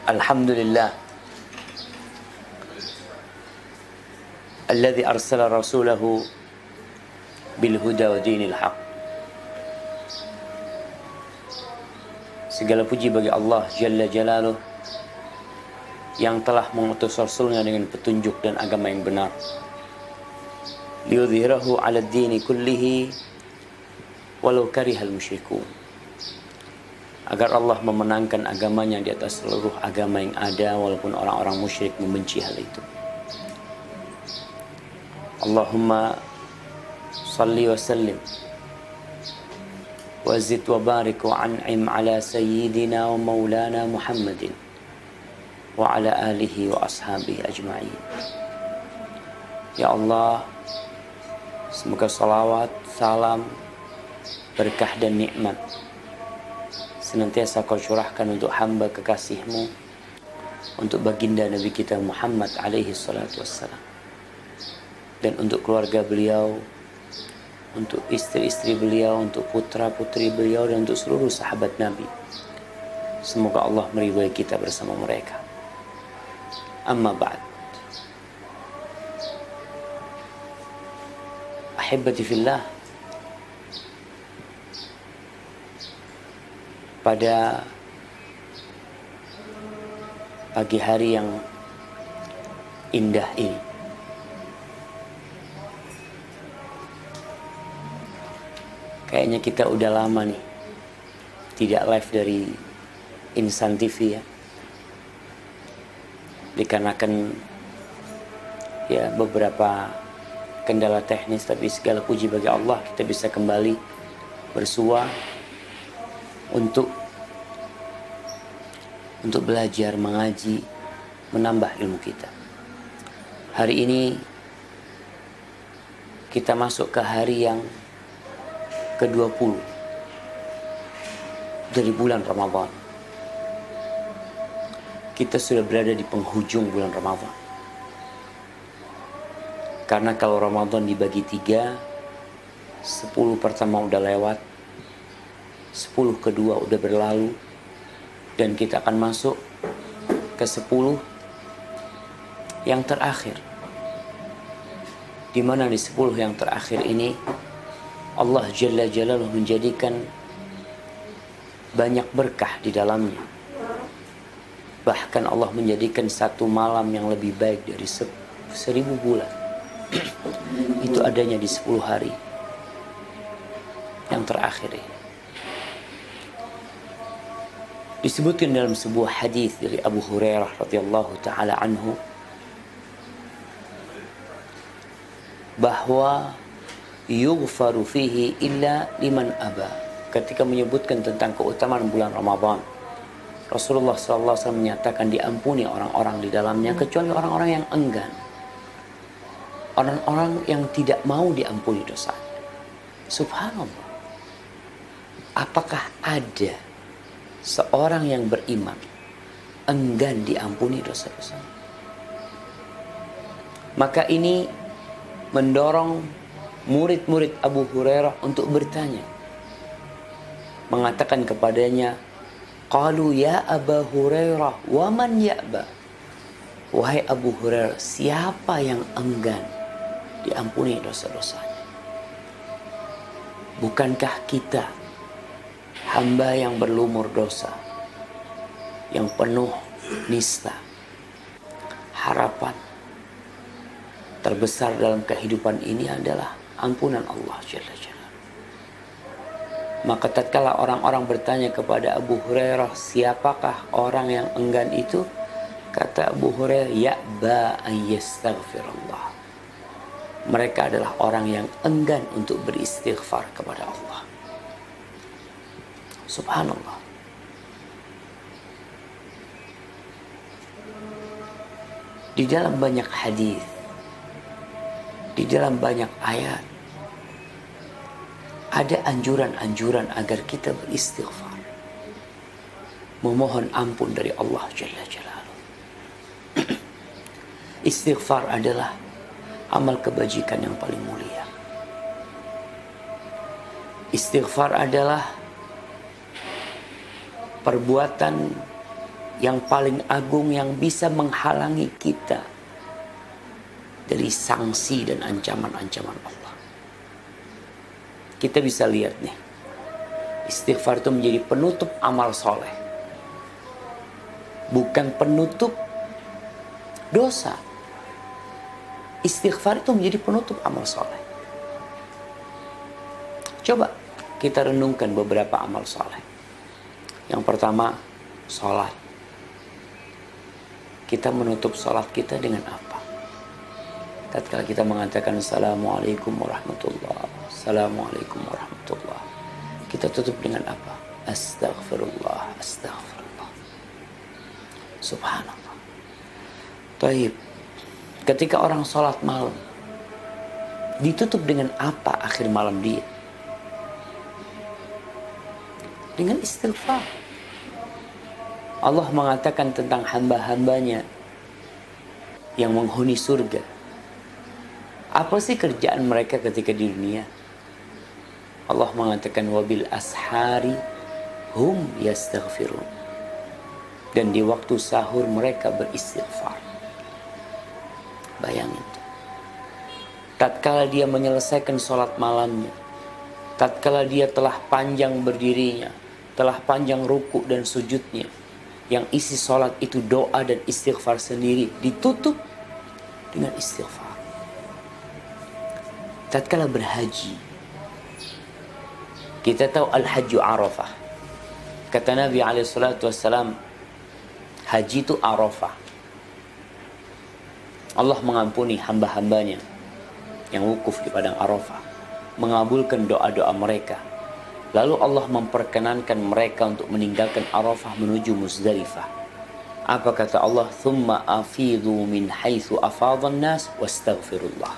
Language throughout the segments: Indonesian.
Alhamdulillah alladzi arsala rasulahu bil huda wa dinil haq. Segala puji bagi Allah Jalla Jalaluh yang telah mengutus Rasulnya dengan petunjuk dan agama yang benar. Liyudhhirahu 'ala ad-dini kullihi walau karihal musyrikun. Agar Allah memenangkan agamanya di atas seluruh agama yang ada walaupun orang-orang musyrik membenci hal itu. Allahumma salli wa sallim wa zid wa barik wa an'im ala sayyidina wa maulana Muhammadin wa ala alihi wa ashabihi ajma'in. Ya Allah, semoga salawat, salam, berkah dan nikmat senantiasa kau curahkan untuk hamba kekasih-Mu, untuk baginda Nabi kita Muhammad alaihi salatu wassalam, dan untuk keluarga beliau, untuk istri-istri beliau, untuk putra-putri beliau, dan untuk seluruh sahabat Nabi. Semoga Allah meridhai kita bersama mereka. Amma ba'd. Ahibbati fillah, pada pagi hari yang indah ini, kayaknya kita udah lama nih tidak live dari Insan TV ya, dikarenakan ya beberapa kendala teknis, tapi segala puji bagi Allah kita bisa kembali bersua untuk belajar, mengaji, menambah ilmu kita. Hari ini kita masuk ke hari yang ke-20 dari bulan Ramadan. Kita sudah berada di penghujung bulan Ramadan. Karena kalau Ramadan dibagi 3, 10 pertama udah lewat, 10 kedua udah berlalu, dan kita akan masuk ke 10 yang terakhir, di mana di 10 yang terakhir ini Allah Jalla Jalaluh menjadikan banyak berkah di dalamnya. Bahkan Allah menjadikan satu malam yang lebih baik dari 1000 bulan. Itu adanya di 10 hari yang terakhir ini. Disebutkan dalam sebuah hadis dari Abu Hurairah radhiyallahu taala anhu bahwa yughfaru fihi illa liman aba. Ketika menyebutkan tentang keutamaan bulan Ramadan, Rasulullah SAW menyatakan diampuni orang-orang di dalamnya kecuali orang-orang yang enggan, orang-orang yang tidak mau diampuni dosa. Subhanallah, apakah ada seorang yang beriman enggan diampuni dosa-dosa? Maka ini mendorong murid-murid Abu Hurairah untuk bertanya, mengatakan kepadanya, qalu ya Abu Hurairah wa man ya'ba. Wahai Abu Hurairah, siapa yang enggan diampuni dosa-dosanya? Bukankah kita hamba yang berlumur dosa, yang penuh nista, harapan terbesar dalam kehidupan ini adalah ampunan Allah Jalla Jalaluh. Maka tatkala orang-orang bertanya kepada Abu Hurairah, siapakah orang yang enggan itu? Kata Abu Hurairah, ya'ba ayyastaghfirullah. Mereka adalah orang yang enggan untuk beristighfar kepada Allah. Subhanallah. Di dalam banyak hadis, di dalam banyak ayat, ada anjuran-anjuran agar kita beristighfar, memohon ampun dari Allah Jalla Jalaluh. Istighfar adalah amal kebajikan yang paling mulia. Istighfar adalah perbuatan yang paling agung yang bisa menghalangi kita dari sanksi dan ancaman-ancaman Allah. Kita bisa lihat nih, istighfar itu menjadi penutup amal soleh, bukan penutup dosa. Istighfar itu menjadi penutup amal soleh. Coba kita renungkan beberapa amal soleh. Yang pertama, sholat. Kita menutup sholat kita dengan apa? Tatkala kita mengatakan Assalamualaikum warahmatullahi, Assalamualaikum warahmatullahi, kita tutup dengan apa? Astaghfirullah, astaghfirullah. Subhanallah. Taib. Ketika orang sholat malam, ditutup dengan apa akhir malam dia? Dengan istighfar. Allah mengatakan tentang hamba-hambanya yang menghuni surga. Apa sih kerjaan mereka ketika di dunia? Allah mengatakan wabil ashari hum yastaghfirun. Dan di waktu sahur mereka beristighfar. Bayangin. Tatkala dia menyelesaikan sholat malamnya, tatkala dia telah panjang berdirinya, telah panjang ruku dan sujudnya, yang isi sholat itu doa dan istighfar sendiri, ditutup dengan istighfar. Tatkala berhaji, kita tahu al-hajju Arafah. Kata Nabi SAW, haji itu Arafah. Allah mengampuni hamba-hambanya yang wukuf di padang Arafah, mengabulkan doa-doa mereka. Lalu Allah memperkenankan mereka untuk meninggalkan Arafah menuju Muzdalifah. Apa kata Allah? Thumma afidhu min haitsu afadhan nas wastaghfirullah.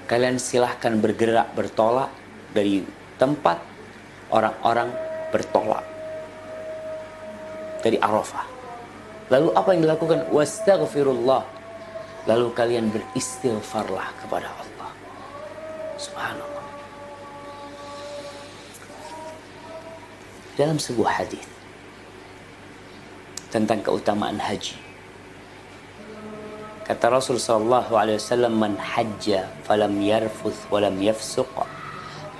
Kalian silahkan bergerak bertolak dari tempat orang-orang bertolak dari Arafah. Lalu apa yang dilakukan? Wastaghfirullah. Lalu kalian beristighfarlah kepada Allah. Subhanallah. Dalam sebuah hadis tentang keutamaan haji, kata Rasul sallallahu alaihi wasallam, man hajja falam yarfuth walam yafsuq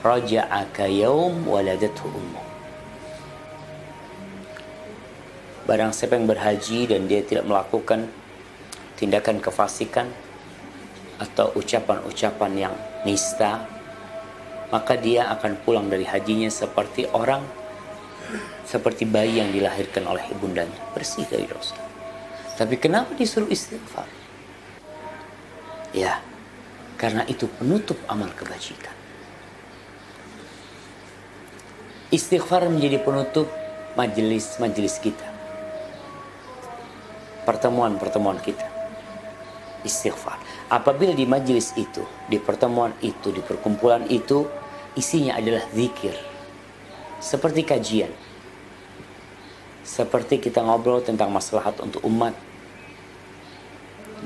raja'a ka yaum waladathu ummuh. Barang siapa yang berhaji dan dia tidak melakukan tindakan kefasikan atau ucapan-ucapan yang nista, maka dia akan pulang dari hajinya seperti bayi yang dilahirkan oleh ibundanya, bersih dari dosa. Tapi kenapa disuruh istighfar? Ya, karena itu penutup amal kebajikan. Istighfar menjadi penutup majelis-majelis kita, pertemuan-pertemuan kita. Istighfar. Apabila di majelis itu, di pertemuan itu, di perkumpulan itu, isinya adalah zikir, seperti kajian, seperti kita ngobrol tentang maslahat untuk umat,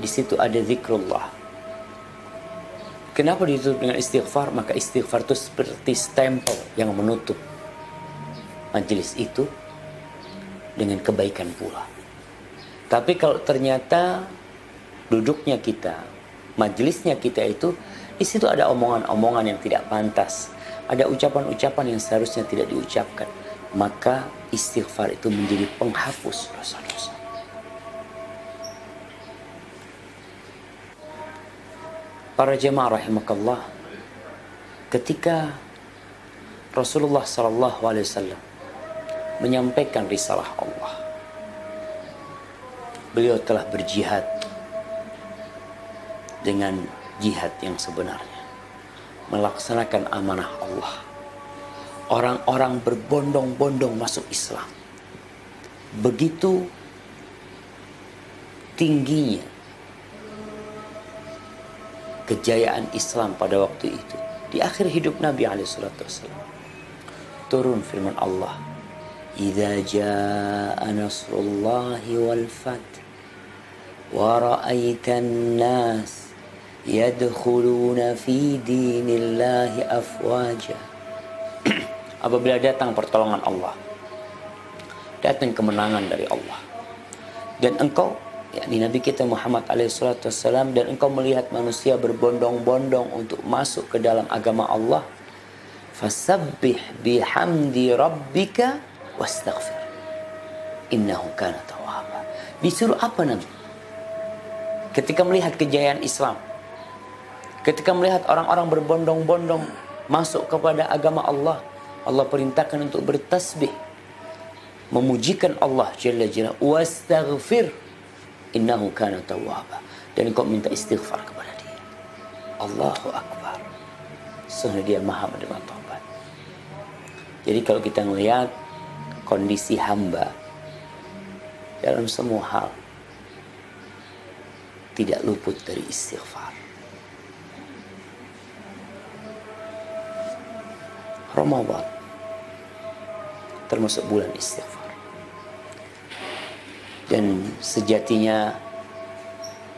di situ ada zikrullah. Kenapa ditutup dengan istighfar? Maka istighfar itu seperti stempel yang menutup majelis itu dengan kebaikan pula. Tapi kalau ternyata duduknya kita, majelisnya kita itu, di situ ada omongan-omongan yang tidak pantas, ada ucapan-ucapan yang seharusnya tidak diucapkan, maka istighfar itu menjadi penghapus dosa-dosa. Para jemaah rahimakallah, ketika Rasulullah SAW menyampaikan risalah Allah, beliau telah berjihad dengan jihad yang sebenarnya, melaksanakan amanah Allah. Orang-orang berbondong-bondong masuk Islam. Begitu tingginya kejayaan Islam pada waktu itu. Di akhir hidup Nabi SAW, turun firman Allah, "Idza jaa nasrullahi wal fath wa ra'aitan nas yadkhuluna fi dinillahi afwaja." Apabila datang pertolongan Allah datang kemenangan dari Allah. Dan engkau, yakni Nabi kita Muhammad alaihissalam, dan engkau melihat manusia berbondong-bondong untuk masuk ke dalam agama Allah, fasabbih bihamdi rabbika wastaghfir innahu kana tawwaba. Disuruh apa Nabi? Ketika melihat kejayaan Islam, ketika melihat orang-orang berbondong-bondong masuk kepada agama Allah, Allah perintahkan untuk bertasbih, memujikan Allah Jalla Jalla, wastaghfir innahu kana tawwaba, dan kau minta istighfar kepada dia. Allahu Akbar. Sesungguhnya dia maha menerima taubat. Jadi kalau kita melihat kondisi hamba dalam semua hal, tidak luput dari istighfar. Ramadan termasuk bulan istighfar. Dan sejatinya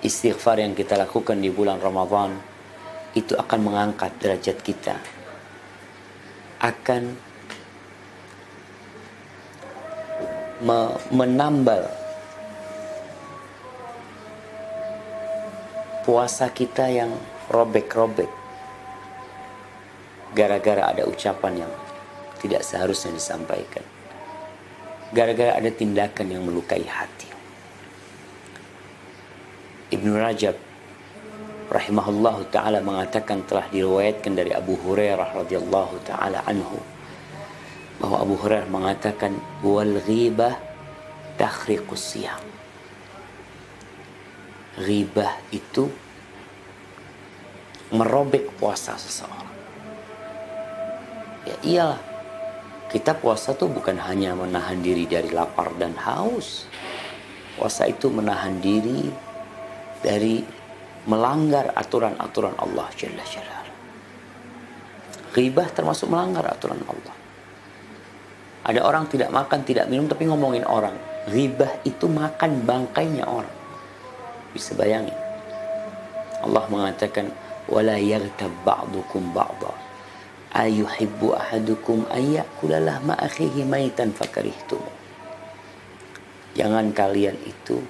istighfar yang kita lakukan di bulan Ramadan itu akan mengangkat derajat kita, akan menambal puasa kita yang robek-robek gara-gara ada ucapan yang tidak seharusnya disampaikan, gara-gara ada tindakan yang melukai hati. Ibnu Rajab rahimahullahu ta'ala mengatakan, telah diriwayatkan dari Abu Hurairah radhiyallahu ta'ala anhu, bahwa Abu Hurairah mengatakan, wal ghibah takhriqus siyam. Ghibah itu merobek puasa seseorang. Ya iyalah, kita puasa tuh bukan hanya menahan diri dari lapar dan haus. Puasa itu menahan diri dari melanggar aturan-aturan Allah Jalla Jalaluhu. Ghibah termasuk melanggar aturan Allah. Ada orang tidak makan, tidak minum, tapi ngomongin orang. Ghibah itu makan bangkainya orang. Bisa bayangin. Allah mengatakan, wala yaghtab ba'dukum ba'dha ayuhibbu ahadukum ayyakula lahma akhihi maitan fakarihtum. Jangan kalian itu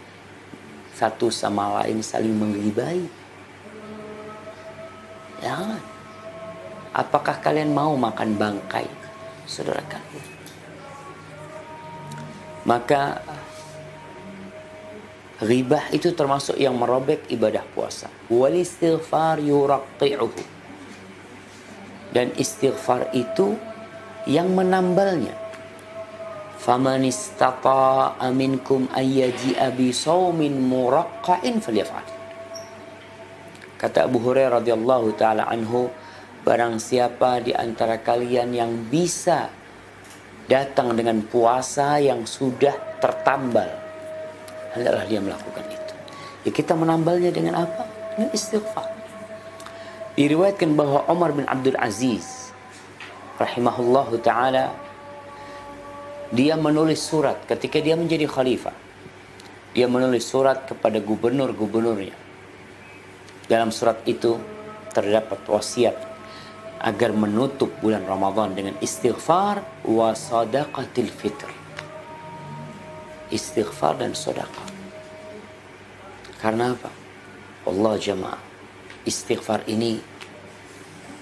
satu sama lain saling menggibahi. Jangan. Apakah kalian mau makan bangkai saudara kalian? Maka ghibah itu termasuk yang merobek ibadah puasa. Wal istighfar yuraqqi'uhu. Dan istighfar itu yang menambalnya. Faman istata'a minkum ayyaji'a bi shaumin muraqqa'in falyaf'al. Kata Abu Hurairah radhiyallahu taala anhu, barang siapa di antara kalian yang bisa datang dengan puasa yang sudah tertambal, hendaklah dia melakukan itu. Ya, kita menambalnya dengan apa? Dengan istighfar. Diriwayatkan bahwa Umar bin Abdul Aziz rahimahullahu ta'ala, dia menulis surat ketika dia menjadi khalifah. Dia menulis surat kepada gubernur-gubernurnya. Dalam surat itu terdapat wasiat agar menutup bulan Ramadan dengan istighfar wa sadaqatil fitr. Istighfar dan sedekah. Karena apa? Allah jamaah, istighfar ini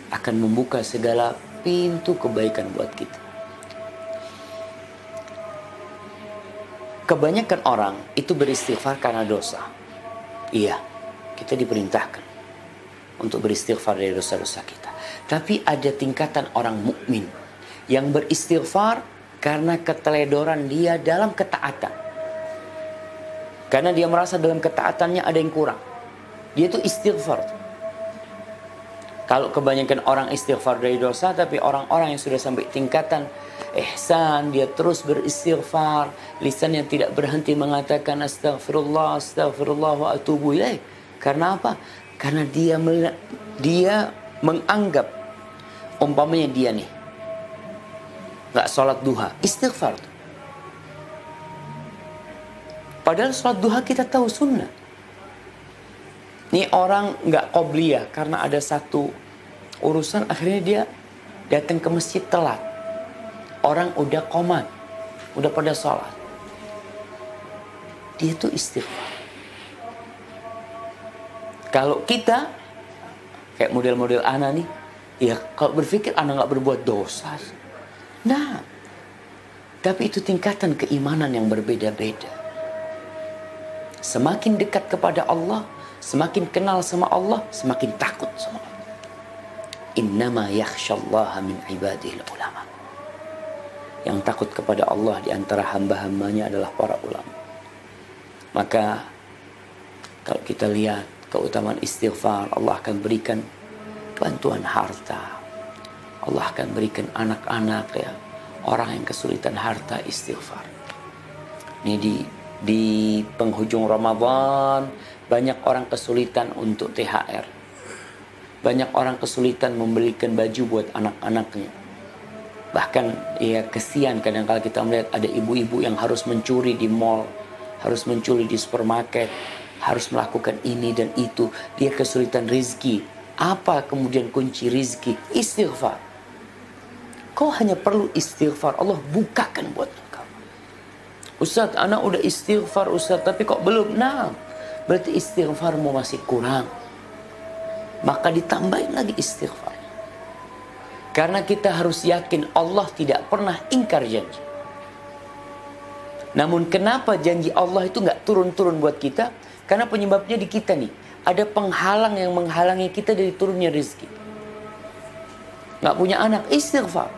akan membuka segala pintu kebaikan buat kita. Kebanyakan orang itu beristighfar karena dosa. Iya, kita diperintahkan untuk beristighfar dari dosa-dosa kita. Tapi ada tingkatan orang mukmin yang beristighfar karena keteledoran dia dalam ketaatan. Karena dia merasa dalam ketaatannya ada yang kurang. Dia itu istighfar. Kalau kebanyakan orang istighfar dari dosa, tapi orang-orang yang sudah sampai tingkatan ihsan, dia terus beristighfar, lisan yang tidak berhenti mengatakan astaghfirullah, astaghfirullah wa atubu ilaih. Karena apa? Karena dia menganggap, umpamanya dia nih nggak sholat duha, istighfar. Padahal sholat duha kita tahu sunnah. Ini orang nggak qobliyah karena ada satu urusan, akhirnya dia datang ke masjid telat. Orang udah qomat, udah pada sholat. dia tuh istighfar. Kalau kita kayak model-model ana nih, ya kalau berpikir ana nggak berbuat dosa. Nah, tapi itu tingkatan keimanan yang berbeda-beda. Semakin dekat kepada Allah, semakin kenal sama Allah, semakin takut sama Allah. Innama yakhsyallaha min ibadihil ulama. Yang takut kepada Allah di antara hamba-hambanya adalah para ulama. Maka kalau kita lihat keutamaan istighfar, Allah akan berikan bantuan harta. Allah akan berikan anak-anak, ya, orang yang kesulitan harta istighfar. Ini di penghujung Ramadan banyak orang kesulitan untuk THR. Banyak orang kesulitan membelikan baju buat anak-anaknya. Bahkan ya kesian kadang-kala kita melihat ada ibu-ibu yang harus mencuri di mall, harus mencuri di supermarket, harus melakukan ini dan itu. Dia kesulitan rizki. Apa kemudian kunci rizki? Istighfar. Kau hanya perlu istighfar, Allah bukakan buat engkau. Ustaz, anak udah istighfar Ustaz, tapi kok belum? Nah, berarti istighfarmu masih kurang. Maka ditambahin lagi istighfar. Karena kita harus yakin Allah tidak pernah ingkar janji. Namun kenapa janji Allah itu nggak turun-turun buat kita? Karena penyebabnya di kita nih. Ada penghalang yang menghalangi kita dari turunnya rezeki. Nggak punya anak, istighfar.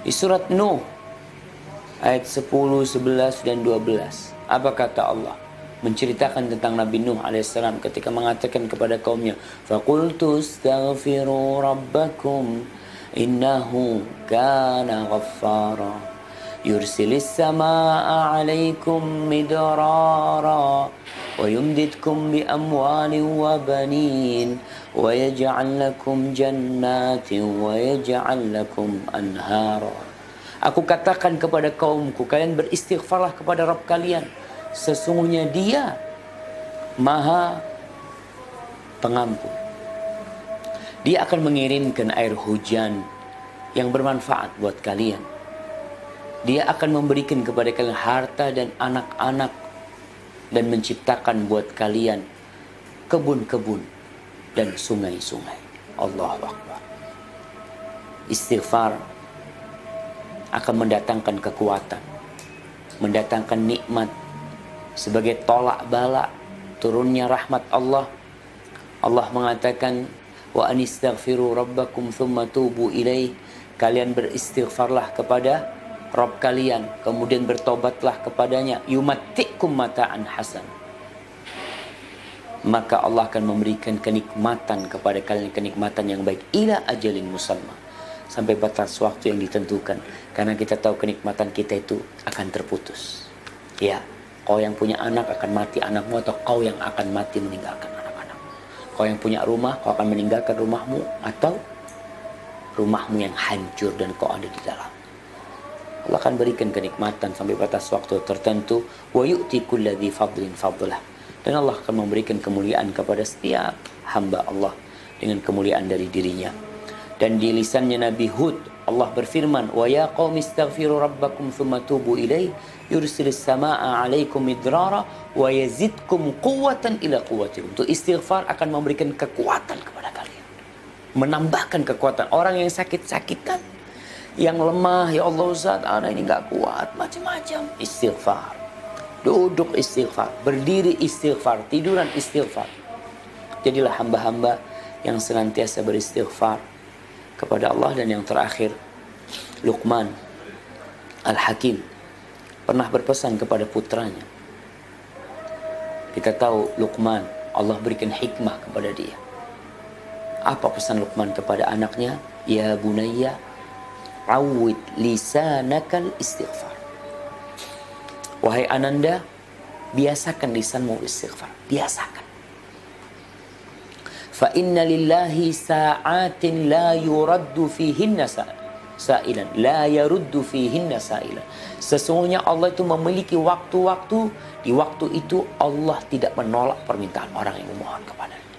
Di surat Nuh ayat 10, 11 dan 12. Apa kata Allah? Menceritakan tentang Nabi Nuh alaihissalam ketika mengatakan kepada kaumnya, "Faqultu astaghfiru rabbakum innahu kana ghaffara yursilis samaa'a 'alaikum midrara wa yumdidkum bi amwalin wa banin wa yaj'al lakum jannatin wa yaj'al lakum anhara." Aku katakan kepada kaumku, kalian beristighfarlah kepada Rabb kalian. Sesungguhnya Dia Maha Pengampun. Dia akan mengirimkan air hujan yang bermanfaat buat kalian. Dia akan memberikan kepada kalian harta dan anak-anak dan menciptakan buat kalian kebun-kebun dan sungai-sungai. Allahu Akbar. Istighfar akan mendatangkan kekuatan, mendatangkan nikmat, sebagai tolak bala turunnya rahmat Allah. Allah mengatakan, wa anistaghfiru rabbakum thumma tubu ilaih. Kalian beristighfarlah kepada Rabb kalian, kemudian bertobatlah kepadanya. Yumatti'kum mata'an hasan. Maka Allah akan memberikan kenikmatan kepada kalian, kenikmatan yang baik. Ila ajalin musamma, sampai batas waktu yang ditentukan. Karena kita tahu kenikmatan kita itu akan terputus. Ya, kau yang punya anak akan mati anakmu, atau kau yang akan mati meninggalkan anak-anakmu. Kau yang punya rumah, kau akan meninggalkan rumahmu, atau rumahmu yang hancur dan kau ada di dalam. Allah akan berikan kenikmatan sampai batas waktu tertentu. Wa yu'ti kulli dzi fadlin fadlah. Dan Allah akan memberikan kemuliaan kepada setiap hamba Allah dengan kemuliaan dari dirinya. Dan di lisannya Nabi Hud, Allah berfirman, wa ya qaumi astaghfiru rabbakum thumma tubu ilaih yursilis samaa'a 'alaikum midrara wa yazidkum quwwatan ila quwwatikum. Untuk istighfar akan memberikan kekuatan kepada kalian, menambahkan kekuatan. Orang yang sakit-sakitan, yang lemah, ya Allah Ustaz, anak ini nggak kuat, macam-macam, istighfar. Duduk istighfar, berdiri istighfar, tiduran istighfar. Jadilah hamba-hamba yang senantiasa beristighfar kepada Allah. Dan yang terakhir, Luqman Al-Hakim pernah berpesan kepada putranya. Kita tahu Luqman, Allah berikan hikmah kepada dia. Apa pesan Luqman kepada anaknya? Ya bunayya, awwid lisanakal istighfar. Wahai ananda, biasakan lisanmu istighfar. Biasakan. Fa inna lillahi sa'atin la yuraddu fihinna sa'ilan, la yaruddu fihinna sa'ilan. Sesungguhnya Allah itu memiliki waktu-waktu, di waktu itu Allah tidak menolak permintaan orang yang memohon kepadanya.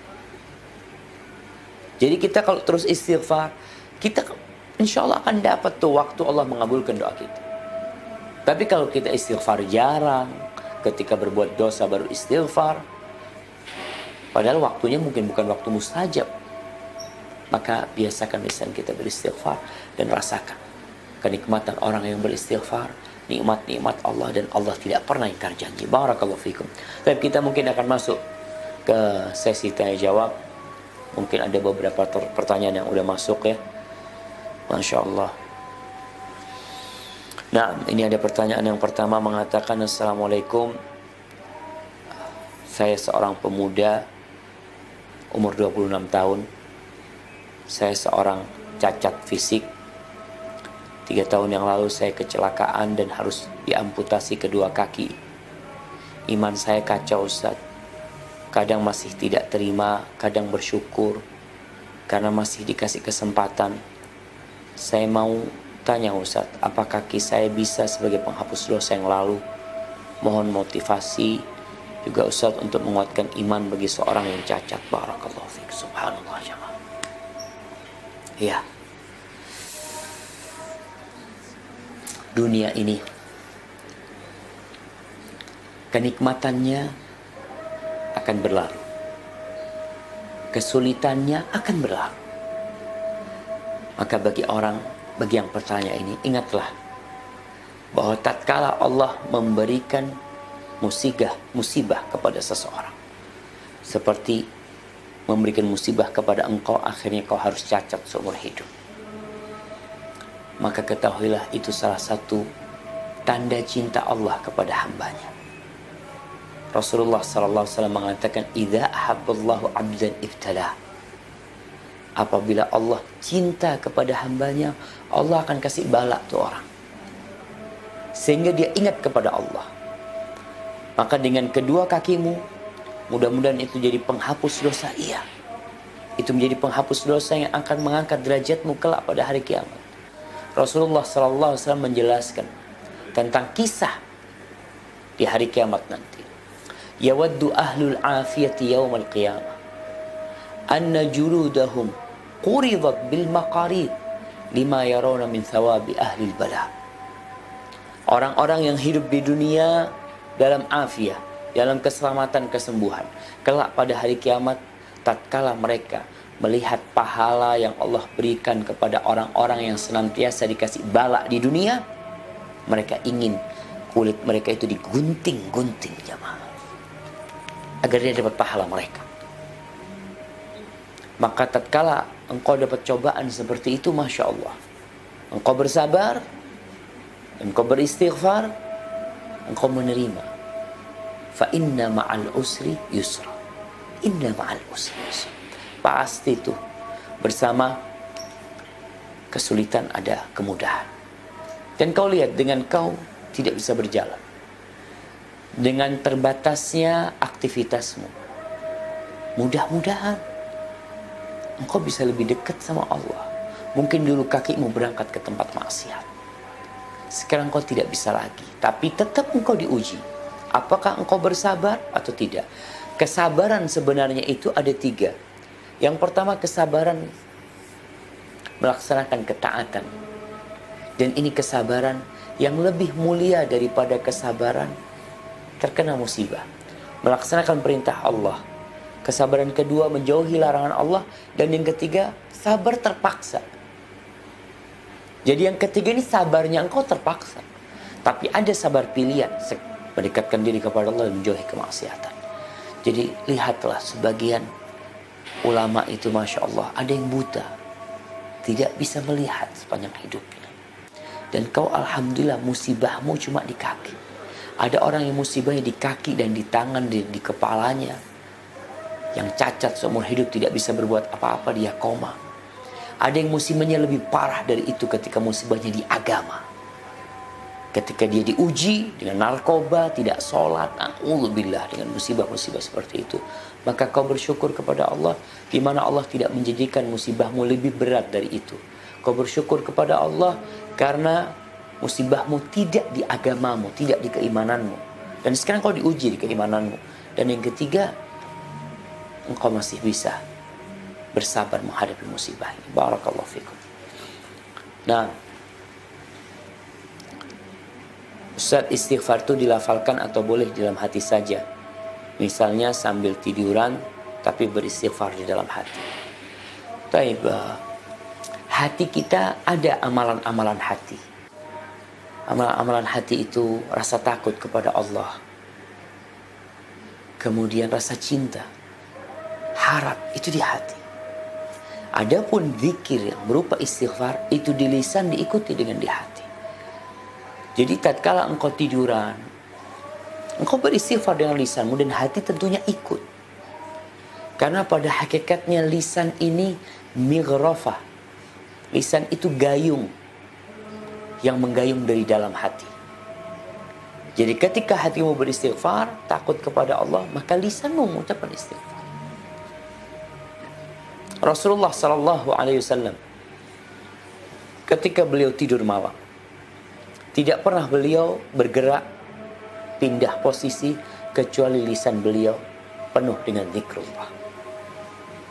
Jadi kita kalau terus istighfar, kita insya Allah akan dapat tuh waktu Allah mengabulkan doa kita. Tapi kalau kita istighfar jarang, ketika berbuat dosa baru istighfar. Padahal waktunya mungkin bukan waktu mustajab. Maka biasakan lisan kita beristighfar dan rasakan kenikmatan orang yang beristighfar, nikmat-nikmat Allah, dan Allah tidak pernah ingkar janji. Barakallahu fikum. Tapi kita mungkin akan masuk ke sesi tanya jawab. Mungkin ada beberapa pertanyaan yang udah masuk ya. Masya Allah. Nah, ini ada pertanyaan yang pertama mengatakan, Assalamualaikum. Saya seorang pemuda umur 26 tahun. Saya seorang cacat fisik. 3 tahun yang lalu saya kecelakaan dan harus diamputasi kedua kaki. Iman saya kacau, Ustaz. Kadang masih tidak terima, kadang bersyukur karena masih dikasih kesempatan. Saya mau tanya Ustaz, apa kaki saya bisa sebagai penghapus dosa yang lalu? Mohon motivasi juga Ustaz untuk menguatkan iman bagi seorang yang cacat. Barakallahu fiik. Subhanallah jemaah. Ya. Dunia ini kenikmatannya akan berlalu. Kesulitannya akan berlalu. Maka bagi yang bertanya ini, ingatlah bahwa tatkala Allah memberikan musibah kepada seseorang, seperti memberikan musibah kepada engkau, akhirnya kau harus cacat seumur hidup, maka ketahuilah itu salah satu tanda cinta Allah kepada hambanya. Rasulullah SAW mengatakan, "Idza ahabballahu 'abdan ibtalah." Apabila Allah cinta kepada hambanya, Allah akan kasih bala tuh orang, sehingga dia ingat kepada Allah. Maka dengan kedua kakimu, mudah-mudahan itu jadi penghapus dosa. Iya, itu menjadi penghapus dosa yang akan mengangkat derajatmu kelak pada hari kiamat. Rasulullah SAW menjelaskan tentang kisah di hari kiamat nanti. Yawaddu ahlul afiyati yawmal qiyamah anna juludahum quridat bil maqarid lima yarawna min thawabi ahlil bala. Orang-orang yang hidup di dunia dalam afiah, dalam keselamatan, kesembuhan, kelak pada hari kiamat, tatkala mereka melihat pahala yang Allah berikan kepada orang-orang yang senantiasa dikasih bala di dunia, mereka ingin kulit mereka itu digunting-gunting jamaah, agar dia dapat pahala mereka. Maka tatkala engkau dapat cobaan seperti itu, Masya Allah, engkau bersabar, engkau beristighfar, engkau menerima. Fa inna ma'al usri yusra. Inna ma'al usri yusra. Pasti itu bersama kesulitan ada kemudahan. Dan kau lihat, dengan kau tidak bisa berjalan, dengan terbatasnya aktivitasmu, mudah-mudahan engkau bisa lebih dekat sama Allah. Mungkin dulu kakimu berangkat ke tempat maksiat, sekarang engkau tidak bisa lagi, tapi tetap engkau diuji. Apakah engkau bersabar atau tidak? Kesabaran sebenarnya itu ada 3. Yang pertama, kesabaran melaksanakan ketaatan. Dan ini kesabaran yang lebih mulia daripada kesabaran terkena musibah. Melaksanakan perintah Allah. Kesabaran kedua, menjauhi larangan Allah. Dan yang ketiga, sabar terpaksa. Jadi yang ketiga ini sabarnya engkau terpaksa. Tapi ada sabar pilihan, mendekatkan diri kepada Allah dan menjauhi kemaksiatan. Jadi lihatlah, sebagian ulama itu Masya Allah, ada yang buta, tidak bisa melihat sepanjang hidupnya. Dan kau alhamdulillah musibahmu cuma di kaki. Ada orang yang musibahnya di kaki dan di tangan, di kepalanya, yang cacat seumur hidup, tidak bisa berbuat apa-apa, dia koma. Ada yang musibahnya lebih parah dari itu ketika musibahnya di agama. Ketika dia diuji dengan narkoba, tidak sholat, na'udzubillah, dengan musibah-musibah seperti itu, maka kau bersyukur kepada Allah, di mana Allah tidak menjadikan musibahmu lebih berat dari itu. Kau bersyukur kepada Allah karena musibahmu tidak di agamamu, tidak di keimananmu. Dan sekarang kau diuji di keimananmu. Dan yang ketiga, engkau masih bisa bersabar menghadapi musibah ini. Barakallahu fikum. Nah, Ustaz, istighfar itu dilafalkan atau boleh dalam hati saja? Misalnya sambil tiduran tapi beristighfar di dalam hati. Taib, hati kita ada amalan-amalan hati. Amalan-amalan hati itu rasa takut kepada Allah. Kemudian rasa cinta, harap, itu di hati. Adapun zikir yang berupa istighfar itu di lisan diikuti dengan di hati. Jadi tatkala engkau tiduran, engkau beristighfar dengan lisanmu dan hati tentunya ikut. Karena pada hakikatnya lisan ini mighrafah. Lisan itu gayung yang menggayung dari dalam hati. Jadi ketika hatimu beristighfar, takut kepada Allah, maka lisanmu mengucapkan istighfar. Rasulullah SAW ketika beliau tidur malam, tidak pernah beliau bergerak pindah posisi kecuali lisan beliau penuh dengan zikrullah.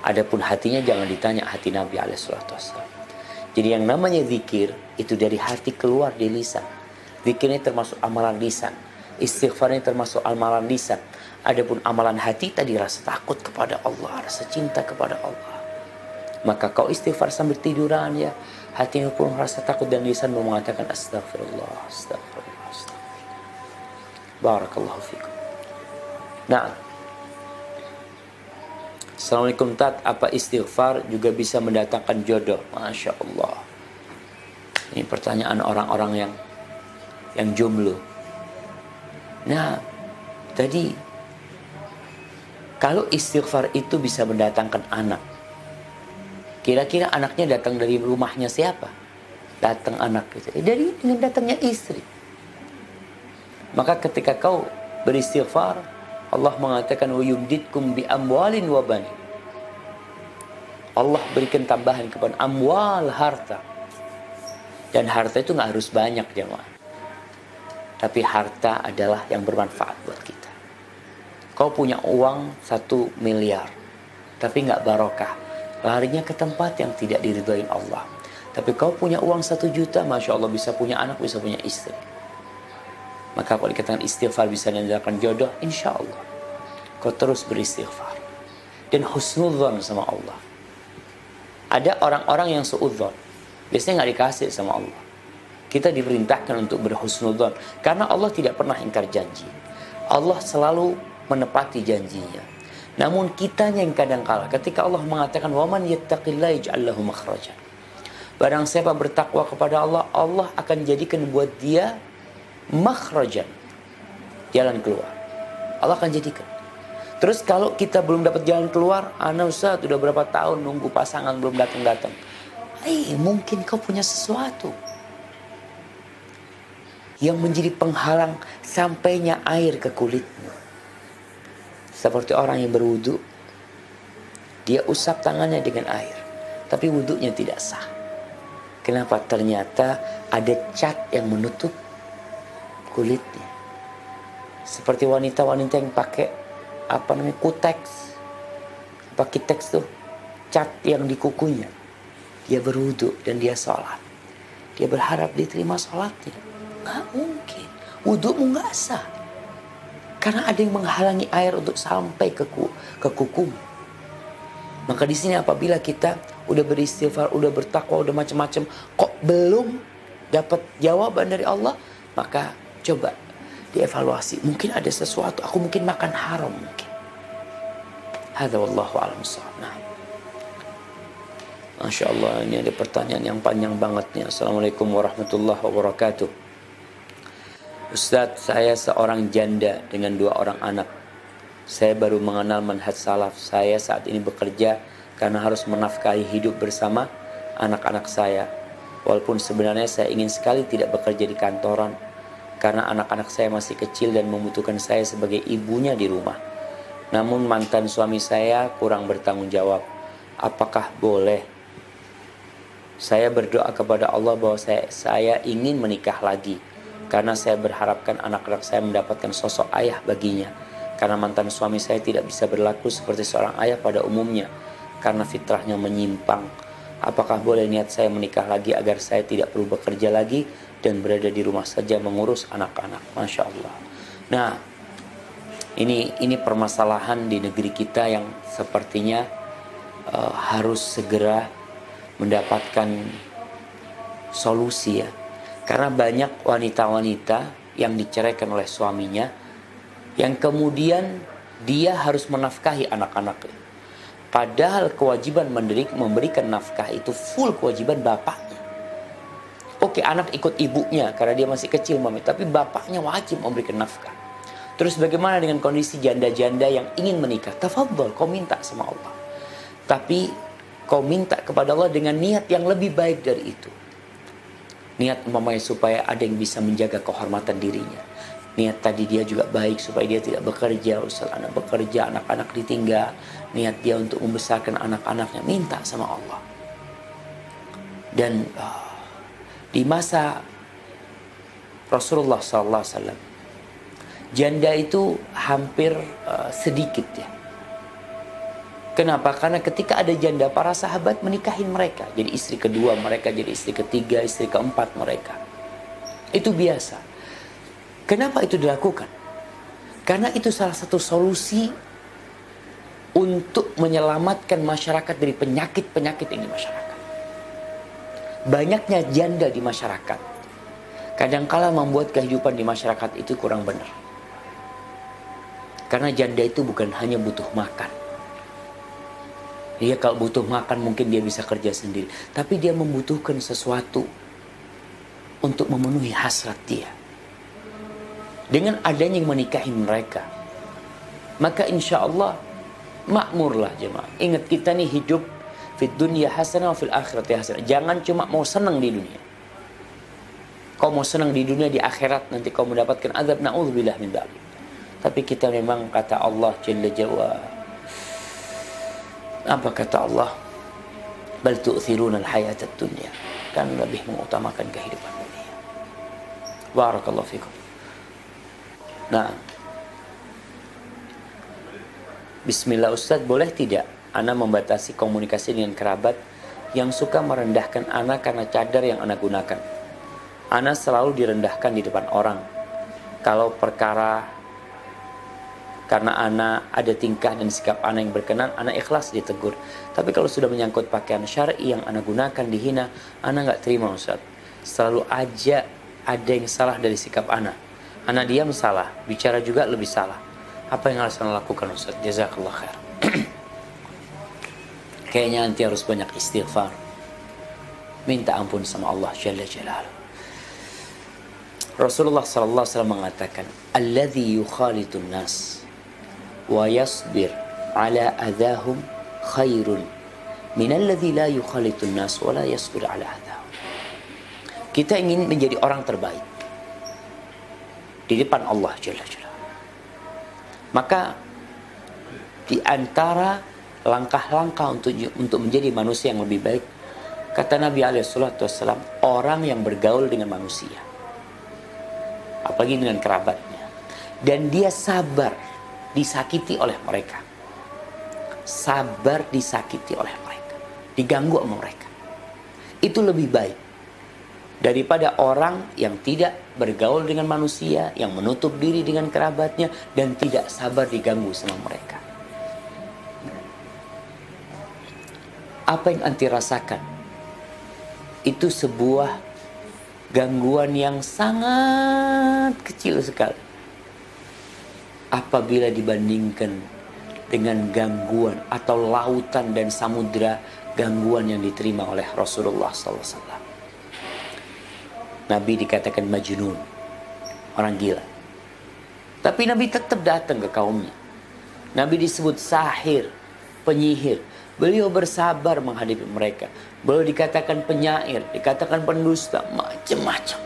Adapun hatinya jangan ditanya hati Nabi SAW. Jadi yang namanya zikir itu dari hati keluar di lisan. Zikirnya termasuk amalan lisan, istighfarnya termasuk amalan lisan. Adapun amalan hati tadi rasa takut kepada Allah, rasa cinta kepada Allah. Maka kau istighfar sambil tiduran ya, hatimu pun rasa takut dan lisan mengatakan astagfirullah, astagfirullah, astagfirullah. Barakallahu fikum. Nah, Assalamualaikum Tat, apa istighfar juga bisa mendatangkan jodoh? Masya Allah. Ini pertanyaan orang-orang yang jomblo. Nah, tadi kalau istighfar itu bisa mendatangkan anak, kira-kira anaknya datang dari rumahnya siapa? Datang anak gitu. Dari dengan datangnya istri. Maka ketika kau beristighfar, Allah mengatakan wa yumditkum bi amwalin wa banin. Allah berikan tambahan kepada amwal, harta. Dan harta itu nggak harus banyak jemaah. Tapi harta adalah yang bermanfaat buat kita. Kau punya uang 1 miliar, tapi nggak barokah. Larinya ke tempat yang tidak diridhoi Allah. Tapi kau punya uang 1 juta, Masya Allah bisa punya anak, bisa punya istri. Maka kalau dikatakan istighfar bisa mendatangkan jodoh, insya Allah kau terus beristighfar dan husnudzon sama Allah. Ada orang-orang yang suudzon, biasanya nggak dikasih sama Allah. Kita diperintahkan untuk berhusnudzon karena Allah tidak pernah ingkar janji. Allah selalu menepati janjinya. Namun kitanya yang kadang kala ketika Allah mengatakan waman yattaqillaha yaj'al lahu makhrajan. Barang siapa bertakwa kepada Allah, Allah akan jadikan buat dia makhrajan, jalan keluar. Allah akan jadikan. Terus kalau kita belum dapat jalan keluar, ana Ustaz udah berapa tahun nunggu pasangan belum datang-datang. Mungkin kau punya sesuatu yang menjadi penghalang sampainya air ke kulitmu. Seperti orang yang berwudu, dia usap tangannya dengan air, tapi wudunya tidak sah. Kenapa? Ternyata ada cat yang menutup kulitnya. Seperti wanita-wanita yang pakai kuteks, pakai teks tuh, cat yang di kukunya. Dia berwudu dan dia sholat. Dia berharap diterima sholatnya. Nggak mungkin. Wudumu nggak sah. Karena ada yang menghalangi air untuk sampai ke kukumu. Maka di sini apabila kita udah beristighfar, udah bertakwa, udah macam-macam, kok belum dapat jawaban dari Allah, maka coba dievaluasi. Mungkin ada sesuatu, aku mungkin makan haram mungkin. Hadza wallahu a'lam bissawab. Nah, Masya Allah, ini ada pertanyaan yang panjang banget nih. Assalamualaikum warahmatullahi wabarakatuh. Ustadz, saya seorang janda dengan 2 orang anak. Saya baru mengenal manhaj salaf. Saya saat ini bekerja karena harus menafkahi hidup bersama anak-anak saya. Walaupun sebenarnya saya ingin sekali tidak bekerja di kantoran, karena anak-anak saya masih kecil dan membutuhkan saya sebagai ibunya di rumah. Namun mantan suami saya kurang bertanggung jawab. Apakah boleh? Saya berdoa kepada Allah bahwa saya ingin menikah lagi, karena saya berharapkan anak-anak saya mendapatkan sosok ayah baginya. Karena mantan suami saya tidak bisa berlaku seperti seorang ayah pada umumnya, karena fitrahnya menyimpang. Apakah boleh niat saya menikah lagi agar saya tidak perlu bekerja lagi dan berada di rumah saja mengurus anak-anak. Masya Allah. Nah, ini permasalahan di negeri kita yang sepertinya harus segera mendapatkan solusi ya. Karena banyak wanita-wanita yang diceraikan oleh suaminya, yang kemudian dia harus menafkahi anak-anaknya. Padahal kewajiban memberikan nafkah itu full kewajiban bapaknya. Oke, anak ikut ibunya karena dia masih kecil, mami, tapi bapaknya wajib memberikan nafkah. Terus bagaimana dengan kondisi janda-janda yang ingin menikah? Tafadhol, kau minta sama Allah. Tapi kau minta kepada Allah dengan niat yang lebih baik dari itu. Niat umpamanya supaya ada yang bisa menjaga kehormatan dirinya. Niat tadi dia juga baik supaya dia tidak bekerja, Ustaz, anak bekerja, anak-anak ditinggal. Niat dia untuk membesarkan anak-anaknya, minta sama Allah. Dan di masa Rasulullah SAW, janda itu hampir sedikit ya. Kenapa? Karena ketika ada janda, para sahabat menikahin mereka. Jadi istri kedua mereka, jadi istri ketiga, istri keempat mereka. Itu biasa. Kenapa itu dilakukan? Karena itu salah satu solusi untuk menyelamatkan masyarakat dari penyakit-penyakit yang di masyarakat. Banyaknya janda di masyarakat kadangkala membuat kehidupan di masyarakat itu kurang benar. Karena janda itu bukan hanya butuh makan. Dia kalau butuh makan mungkin dia bisa kerja sendiri. Tapi dia membutuhkan sesuatu untuk memenuhi hasrat dia. Dengan adanya yang menikahi mereka, maka insya Allah makmurlah jemaah. Ingat, kita nih hidup fid dunya hasanah wa fil akhirati hasanah. Jangan cuma mau senang di dunia. Kau mau senang di dunia, di akhirat nanti kau mendapatkan azab, na'udzubillah min dzalik. Tapi kita memang kata Allah Jalla Jalla, apa kata Allah? Bal tu'thiruna al-hayatad dunya. Kan lebih mengutamakan kehidupan dunia. Barakallahu fikum. Nah, bismillah Ustaz, boleh tidak ana membatasi komunikasi dengan kerabat yang suka merendahkan ana karena cadar yang ana gunakan? Ana selalu direndahkan di depan orang. Kalau perkara karena ana ada tingkah dan sikap ana yang berkenan, ana ikhlas ditegur. Tapi kalau sudah menyangkut pakaian syar'i yang ana gunakan dihina, ana nggak terima Ustaz. Selalu aja ada yang salah dari sikap ana. Ana diam salah, bicara juga lebih salah. Apa yang harus ana lakukan Ustaz? Jazakallah khair. Kayaknya nanti harus banyak istighfar. Minta ampun sama Allah Jalla Jalaluhu. Rasulullah SAW mengatakan, alladzi yukhalitun nas wa yasbir ala adahum khairun minalladzi la yukhalitun nas wa la yasbir ala adahum. Kita ingin menjadi orang terbaik di depan Allah Jalla Jalla. Maka di antara langkah-langkah untuk menjadi manusia yang lebih baik, kata Nabi SAW, orang yang bergaul dengan manusia, apalagi dengan kerabatnya, dan dia sabar disakiti oleh mereka. Sabar disakiti oleh mereka, diganggu sama mereka. Itu lebih baik daripada orang yang tidak bergaul dengan manusia, yang menutup diri dengan kerabatnya, dan tidak sabar diganggu sama mereka. Apa yang anti rasakan? Itu sebuah gangguan yang sangat kecil sekali apabila dibandingkan dengan gangguan atau lautan dan samudra gangguan yang diterima oleh Rasulullah SAW. Nabi dikatakan majnun, orang gila. Tapi Nabi tetap datang ke kaumnya. Nabi disebut sahir, penyihir. Beliau bersabar menghadapi mereka. Beliau dikatakan penyair, dikatakan pendusta, macam-macam.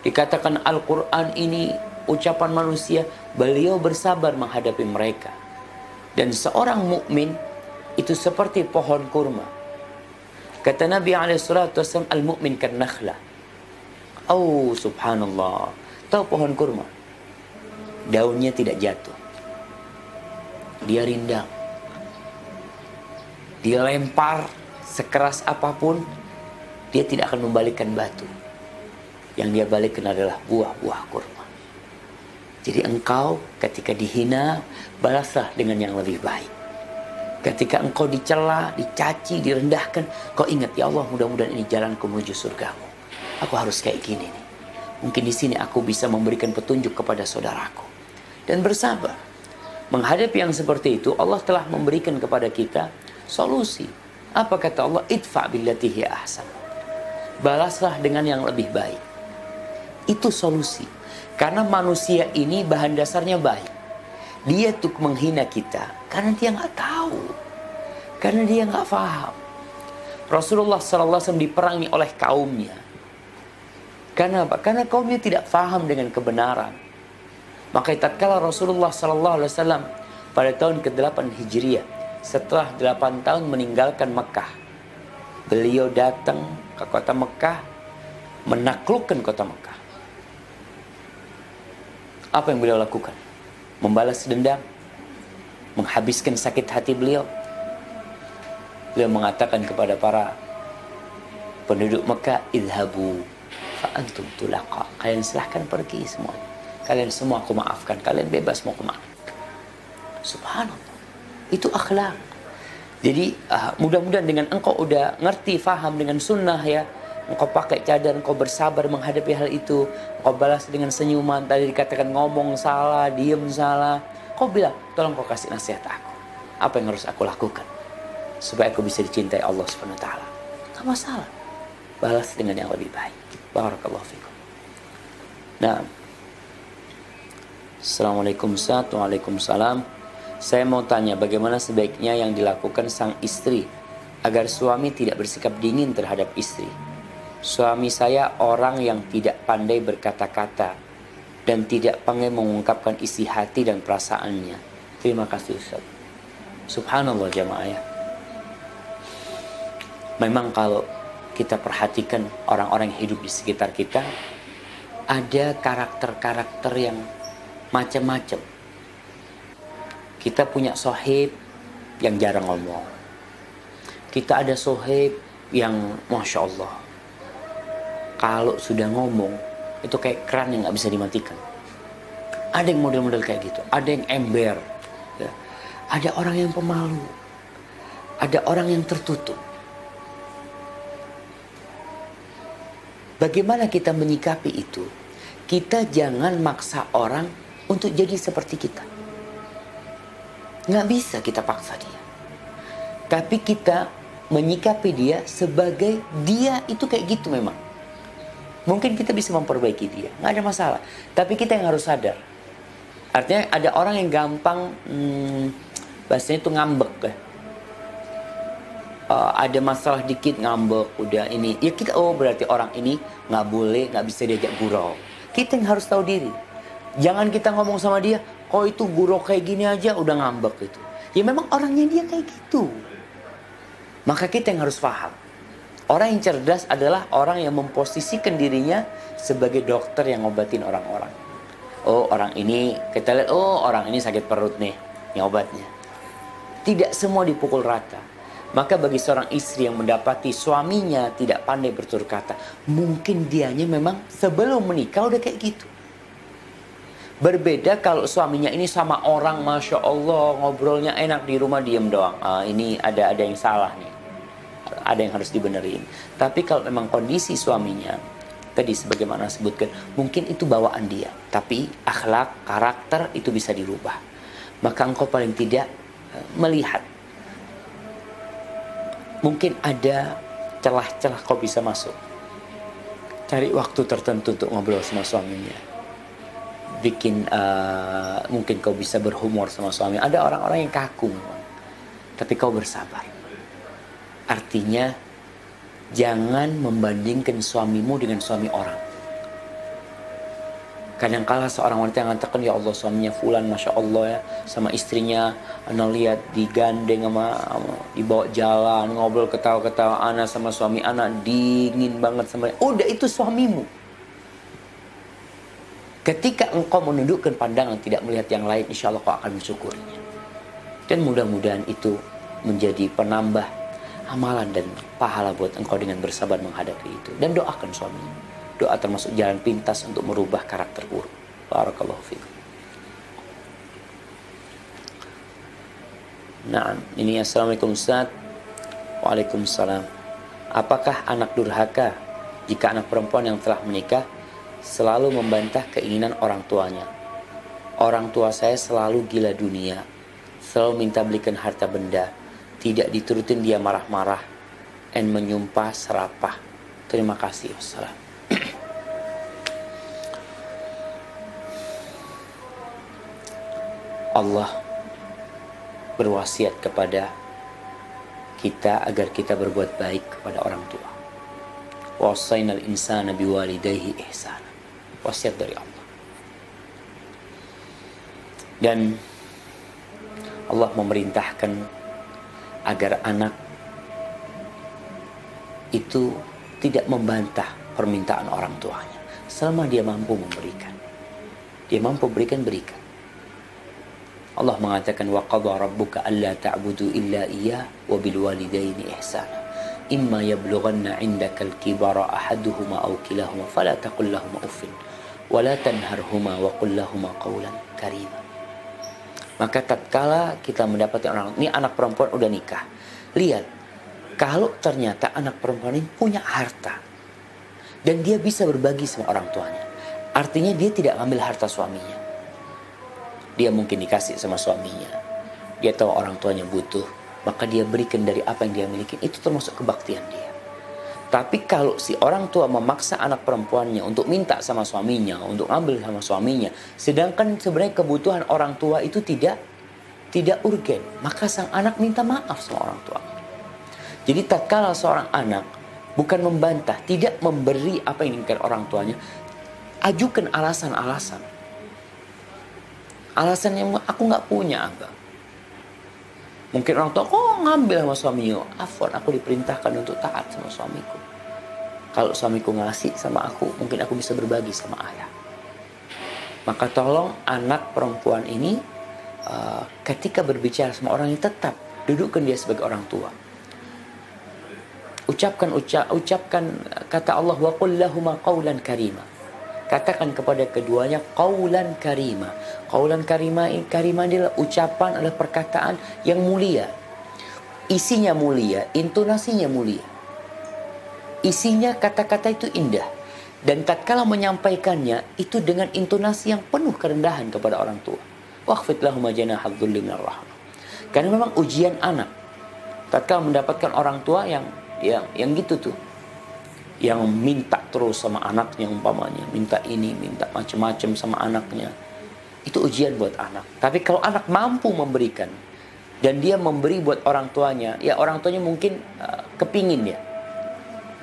Dikatakan Al-Quran ini ucapan manusia. Beliau bersabar menghadapi mereka. Dan seorang mukmin itu seperti pohon kurma. Kata Nabi SAW, al-mu'min kan nakhla. Oh subhanallah. Tahu pohon kurma? Daunnya tidak jatuh. Dia rindang. Dilempar sekeras apapun, dia tidak akan membalikkan batu. yang dia balikan adalah buah-buah kurma. Jadi engkau ketika dihina, balaslah dengan yang lebih baik. Ketika engkau dicela, dicaci, direndahkan, kau ingat, ya Allah, mudah-mudahan ini jalanku menuju surgamu. Aku harus kayak gini nih. Mungkin di sini aku bisa memberikan petunjuk kepada saudaraku. Dan bersabar. Menghadapi yang seperti itu, Allah telah memberikan kepada kita solusi. Apa kata Allah? Idfa billati hiya ahsan. Balaslah dengan yang lebih baik. Itu solusi. Karena manusia ini bahan dasarnya baik. Dia tuh menghina kita karena dia nggak tahu, karena dia nggak paham. Rasulullah SAW diperangi oleh kaumnya. Karena apa? Karena kaumnya tidak paham dengan kebenaran. Maka tatkala Rasulullah SAW pada tahun ke-8 Hijriah, setelah 8 tahun meninggalkan Mekah, beliau datang ke kota Mekah, menaklukkan kota Mekah. Apa yang beliau lakukan? Membalas dendam, menghabiskan sakit hati beliau. Beliau mengatakan kepada para penduduk Mekah, idhabu fa antum tulaqa. Kalian silahkan pergi semuanya. Kalian semua aku maafkan. Kalian bebas mau kemana. Subhanallah. Itu akhlak. Jadi mudah-mudahan dengan engkau udah ngerti, faham dengan sunnah ya. Engkau pakai cadar, engkau bersabar menghadapi hal itu. Engkau balas dengan senyuman. Tadi dikatakan ngomong salah, diem salah. Kau bilang, tolong kau kasih nasihat aku. Apa yang harus aku lakukan? Supaya aku bisa dicintai Allah SWT. Gak masalah. Balas dengan yang lebih baik. Barakallahu fikum. Nah. Assalamualaikum Ustaz. Waalaikumsalam. Saya mau tanya bagaimana sebaiknya yang dilakukan sang istri agar suami tidak bersikap dingin terhadap istri. Suami saya orang yang tidak pandai berkata-kata dan tidak pandai mengungkapkan isi hati dan perasaannya. Terima kasih Ustaz. Subhanallah jamaah ya. Memang kalau kita perhatikan orang-orang yang hidup di sekitar kita, ada karakter-karakter yang macam-macam. Kita punya sohib yang jarang ngomong. Kita ada sohib yang Masya Allah, kalau sudah ngomong itu kayak keran yang gak bisa dimatikan. Ada yang model-model kayak gitu. Ada yang ember ya. Ada orang yang pemalu. Ada orang yang tertutup. Bagaimana kita menyikapi itu? Kita jangan maksa orang untuk jadi seperti kita. Nggak bisa kita paksa dia. Tapi kita menyikapi dia sebagai dia itu kayak gitu memang. Mungkin kita bisa memperbaiki dia, nggak ada masalah. Tapi kita yang harus sadar. Artinya ada orang yang gampang, bahasanya itu ngambek ya. Ada masalah dikit ngambek, udah ini. Ya kita, oh berarti orang ini nggak boleh, nggak bisa diajak gurau. Kita yang harus tahu diri. Jangan kita ngomong sama dia, kok itu gurau kayak gini aja udah ngambek gitu. Ya memang orangnya dia kayak gitu. Maka kita yang harus paham. Orang yang cerdas adalah orang yang memposisikan dirinya sebagai dokter yang ngobatin orang-orang. Oh orang ini, kita lihat, oh orang ini sakit perut nih, ini obatnya. Tidak semua dipukul rata. Maka bagi seorang istri yang mendapati suaminya tidak pandai bertutur kata, mungkin dianya memang sebelum menikah udah kayak gitu. Berbeda kalau suaminya ini sama orang, Masya Allah, ngobrolnya enak, di rumah diem doang. Ini ada yang salah nih. Ada yang harus dibenerin. Tapi kalau memang kondisi suaminya tadi sebagaimana sebutkan, mungkin itu bawaan dia, tapi akhlak, karakter itu bisa dirubah. Maka engkau paling tidak melihat mungkin ada celah-celah kau bisa masuk. Cari waktu tertentu untuk ngobrol sama suaminya. Bikin mungkin kau bisa berhumor sama suami. Ada orang-orang yang kaku memang, tapi kau bersabar. Artinya jangan membandingkan suamimu dengan suami orang. Kadang-kala seorang wanita yang mengatakan, ya Allah suaminya fulan Masya Allah ya, sama istrinya ana lihat digandeng sama dibawa jalan, ngobrol ketawa-ketawa, ana sama suami ana dingin banget sama dia. Udah itu suamimu. Ketika engkau menundukkan pandangan tidak melihat yang lain, insya Allah kau akan mensyukurinya. Dan mudah-mudahan itu menjadi penambah amalan dan pahala buat engkau dengan bersabar menghadapi itu. Dan doakan suamimu. Doa termasuk jalan pintas untuk merubah karakter buruk. Barakallahu fikum. Nah, ini assalamualaikum Ustaz. Waalaikumsalam. Apakah anak durhaka jika anak perempuan yang telah menikah selalu membantah keinginan orang tuanya? Orang tua saya selalu gila dunia, selalu minta belikan harta benda, tidak diturutin dia marah-marah, dan menyumpah serapah. Terima kasih. Wassalam. Allah berwasiat kepada kita agar kita berbuat baik kepada orang tua. Wasainal insana biwalidayhi ihsana. Wasiat dari Allah. Dan Allah memerintahkan agar anak itu tidak membantah permintaan orang tuanya selama dia mampu memberikan. Dia mampu berikan. Allah mengatakan wa qadha rabbuka alla ta'budu illa iyyah wa bil walidayni ihsana. Imma yablughanna 'indaka al-kibara ahaduhuma aw kilahuma fala taqul lahumā uffin wa la tanharhumā wa qul lahumā qawlan karīmā. Maka tatkala kita mendapatkan orang, ini anak perempuan udah nikah. Lihat, kalau ternyata anak perempuan ini punya harta dan dia bisa berbagi sama orang tuanya, artinya dia tidak ambil harta suaminya. Dia mungkin dikasih sama suaminya. Dia tahu orang tuanya butuh, maka dia berikan dari apa yang dia miliki. Itu termasuk kebaktian dia. Tapi kalau si orang tua memaksa anak perempuannya untuk minta sama suaminya, untuk ambil sama suaminya, sedangkan sebenarnya kebutuhan orang tua itu tidak urgen, maka sang anak minta maaf sama orang tua. Jadi tatkala seorang anak bukan membantah, tidak memberi apa yang diinginkan orang tuanya, ajukan alasan-alasan. Alasannya aku nggak punya, Abang. Mungkin orang tua, ngambil sama suaminya. Afwan, aku diperintahkan untuk taat sama suamiku. Kalau suamiku ngasih sama aku, mungkin aku bisa berbagi sama ayah. Maka tolong anak perempuan ini ketika berbicara sama orang ini tetap dudukkan dia sebagai orang tua. Ucapkan kata Allah wa qul lahumā qawlan karīmā. Katakan kepada keduanya qaulan karima. Qaulan karima adalah ucapan, adalah perkataan yang mulia. Isinya mulia, intonasinya mulia. Isinya kata-kata itu indah. Dan tatkala menyampaikannya itu dengan intonasi yang penuh kerendahan kepada orang tua. Wakhfid lahum janaha dzulli minar rahmah. Karena memang ujian anak. Tatkala mendapatkan orang tua yang gitu tuh, yang minta terus sama anaknya umpamanya, minta ini, minta macam-macam sama anaknya, itu ujian buat anak. Tapi kalau anak mampu memberikan dan dia memberi buat orang tuanya, ya orang tuanya mungkin kepingin ya,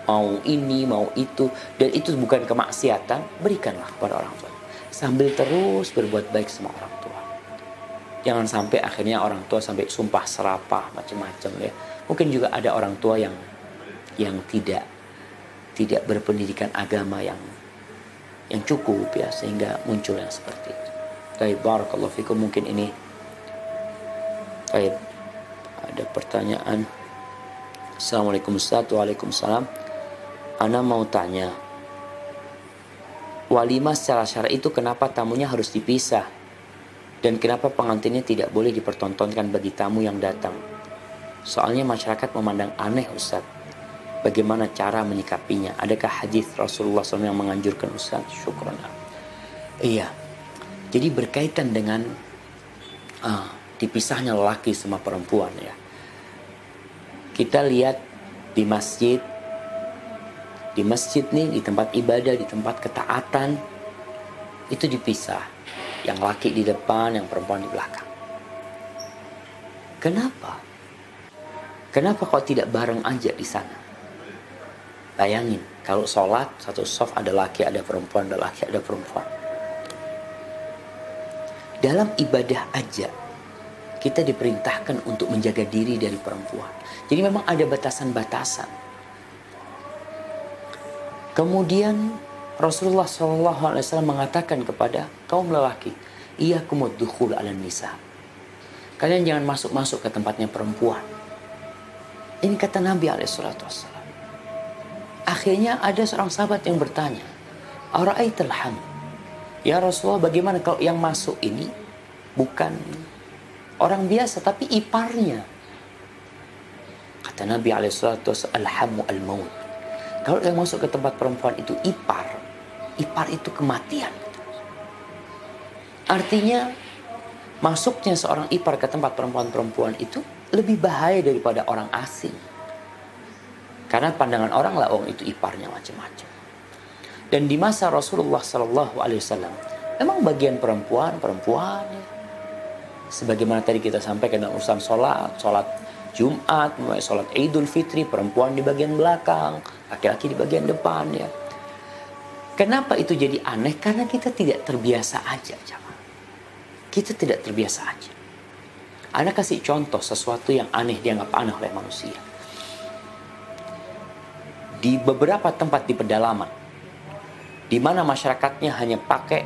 mau ini, mau itu, dan itu bukan kemaksiatan, berikanlah kepada orang tua sambil terus berbuat baik sama orang tua. Jangan sampai akhirnya orang tua sampai sumpah serapah macam-macam ya. Mungkin juga ada orang tua yang tidak berpendidikan agama yang cukup ya, sehingga muncul yang seperti itu. Baik, barakallahu fikum. Mungkin ini baik, ada pertanyaan. Assalamualaikum Ustaz. Waalaikumsalam. Ana mau tanya, walimah secara syar'i itu kenapa tamunya harus dipisah dan kenapa pengantinnya tidak boleh dipertontonkan bagi tamu yang datang? Soalnya masyarakat memandang aneh Ustaz. Bagaimana cara menyikapinya? Adakah hadis Rasulullah SAW yang menganjurkan Ustaz? Syukran. Iya. Jadi berkaitan dengan dipisahnya lelaki sama perempuan ya. Kita lihat di masjid nih, di tempat ibadah, di tempat ketaatan, itu dipisah. Yang laki di depan, yang perempuan di belakang. Kenapa? Kenapa kok tidak bareng aja di sana? Bayangin, kalau sholat, satu shaf ada laki, ada perempuan, ada laki, ada perempuan. Dalam ibadah aja, kita diperintahkan untuk menjaga diri dari perempuan. Jadi memang ada batasan-batasan. Kemudian Rasulullah SAW mengatakan kepada kaum lelaki, iyyakumud dukhul 'alan nisa. Kalian jangan masuk-masuk ke tempatnya perempuan. Ini kata Nabi SAW. Akhirnya ada seorang sahabat yang bertanya, Ara'aital ham. Ya Rasulullah, bagaimana kalau yang masuk ini bukan orang biasa tapi iparnya? Kata Nabi alaihissalatu wassalam, alhamu al-maut. Kalau yang masuk ke tempat perempuan itu ipar itu kematian. Artinya masuknya seorang ipar ke tempat perempuan-perempuan itu lebih bahaya daripada orang asing. Karena pandangan orang lah, itu iparnya macam-macam. Dan di masa Rasulullah SAW, memang bagian perempuan ya. Sebagaimana tadi kita sampaikan dalam urusan sholat Jumat, mulai sholat Idul Fitri, perempuan di bagian belakang, laki-laki di bagian depan ya. Kenapa itu jadi aneh? Karena kita tidak terbiasa aja, jamaah. Kita tidak terbiasa aja. Anda kasih contoh sesuatu yang aneh dianggap aneh oleh manusia. Di beberapa tempat di pedalaman, di mana masyarakatnya hanya pakai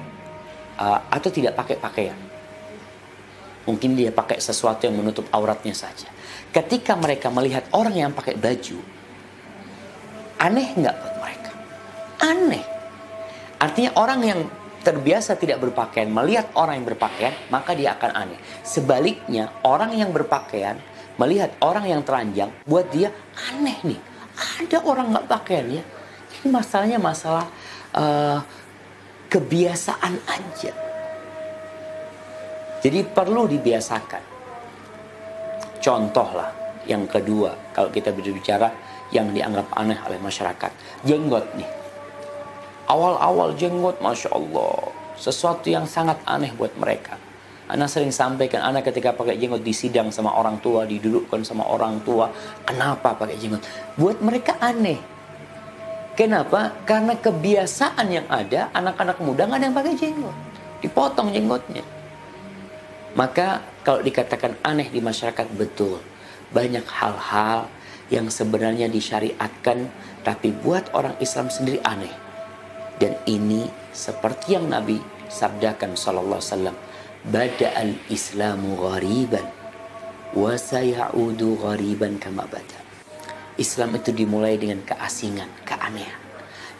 atau tidak pakai pakaian. Mungkin dia pakai sesuatu yang menutup auratnya saja. Ketika mereka melihat orang yang pakai baju, aneh nggak buat mereka? Aneh. Artinya orang yang terbiasa tidak berpakaian melihat orang yang berpakaian, maka dia akan aneh. Sebaliknya, orang yang berpakaian melihat orang yang telanjang, buat dia aneh nih. Ada orang nggak pakaian ya. Ini masalahnya masalah kebiasaan aja. Jadi perlu dibiasakan. Contoh lah yang kedua, kalau kita berbicara yang dianggap aneh oleh masyarakat, jenggot nih. Awal-awal jenggot, Masya Allah, sesuatu yang sangat aneh buat mereka. Ana sering sampaikan, Ana ketika pakai jenggot di sidang sama orang tua, didudukkan sama orang tua, kenapa pakai jenggot? Buat mereka aneh. Kenapa? Karena kebiasaan yang ada, anak-anak muda nggak ada yang pakai jenggot, dipotong jenggotnya. Maka kalau dikatakan aneh di masyarakat, betul. Banyak hal-hal yang sebenarnya disyariatkan, tapi buat orang Islam sendiri aneh. Dan ini seperti yang Nabi sabdakan sallallahu alaihi wasallam, bada'al islamu ghariban wa sayaudu ghariban kama bada. Islam itu dimulai dengan keasingan, keanehan,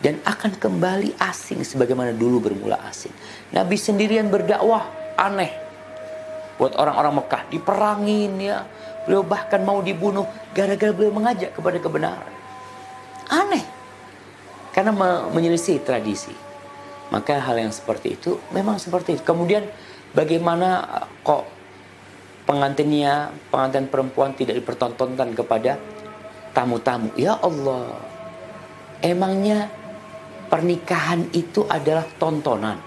dan akan kembali asing sebagaimana dulu bermula asing. Nabi sendirian berdakwah aneh buat orang-orang Mekah, diperangin ya. Beliau bahkan mau dibunuh gara-gara beliau mengajak kepada kebenaran. Aneh. Karena menyelisih tradisi. Maka hal yang seperti itu memang seperti itu. Kemudian bagaimana kok pengantin perempuan tidak dipertontonkan kepada tamu-tamu? Ya Allah, emangnya pernikahan itu adalah tontonan?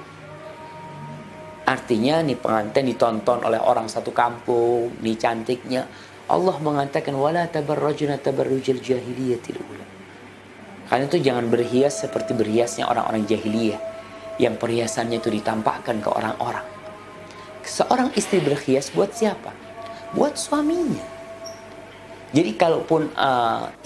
Artinya nih pengantin ditonton oleh orang satu kampung, nih cantiknya. Allah mengatakan wala tabarrajna tabarrujal jahiliyatil ula. Karena itu jangan berhias seperti berhiasnya orang-orang jahiliyah yang perhiasannya itu ditampakkan ke orang-orang. Seorang istri berhias buat siapa? Buat suaminya. Jadi kalaupun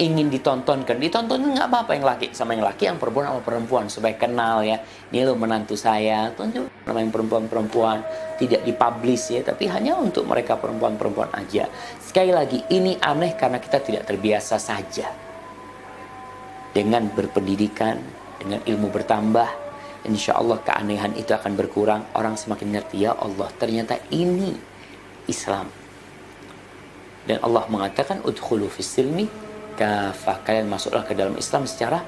ingin ditontonkan nggak apa-apa, yang laki sama yang laki, yang perempuan sama perempuan, supaya kenal ya. Ini lo menantu saya, tunjuk nama yang perempuan-perempuan, tidak dipublish ya, tapi hanya untuk mereka perempuan-perempuan aja. Sekali lagi, ini aneh karena kita tidak terbiasa saja. Dengan berpendidikan, dengan ilmu bertambah, insya Allah keanehan itu akan berkurang. Orang semakin ngerti, ya Allah, ternyata ini Islam. Dan Allah mengatakan udkhulu fis silmi kafah, kalian masuklah ke dalam Islam secara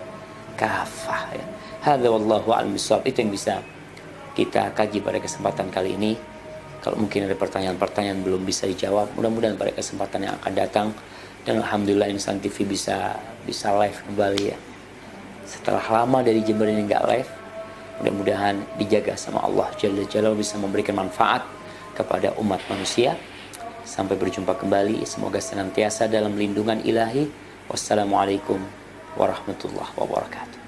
kafah ya. Hadza wallahu a'lam bishawab. Itu yang bisa kita kaji pada kesempatan kali ini. Kalau mungkin ada pertanyaan-pertanyaan belum bisa dijawab, mudah-mudahan pada kesempatan yang akan datang. Dan alhamdulillah Insan TV bisa live kembali ya. Setelah lama dari Jember ini nggak live, mudah-mudahan dijaga sama Allah Jalla Jalaluhu, bisa memberikan manfaat kepada umat manusia. Sampai berjumpa kembali, semoga senantiasa dalam lindungan ilahi. Wassalamualaikum warahmatullahi wabarakatuh.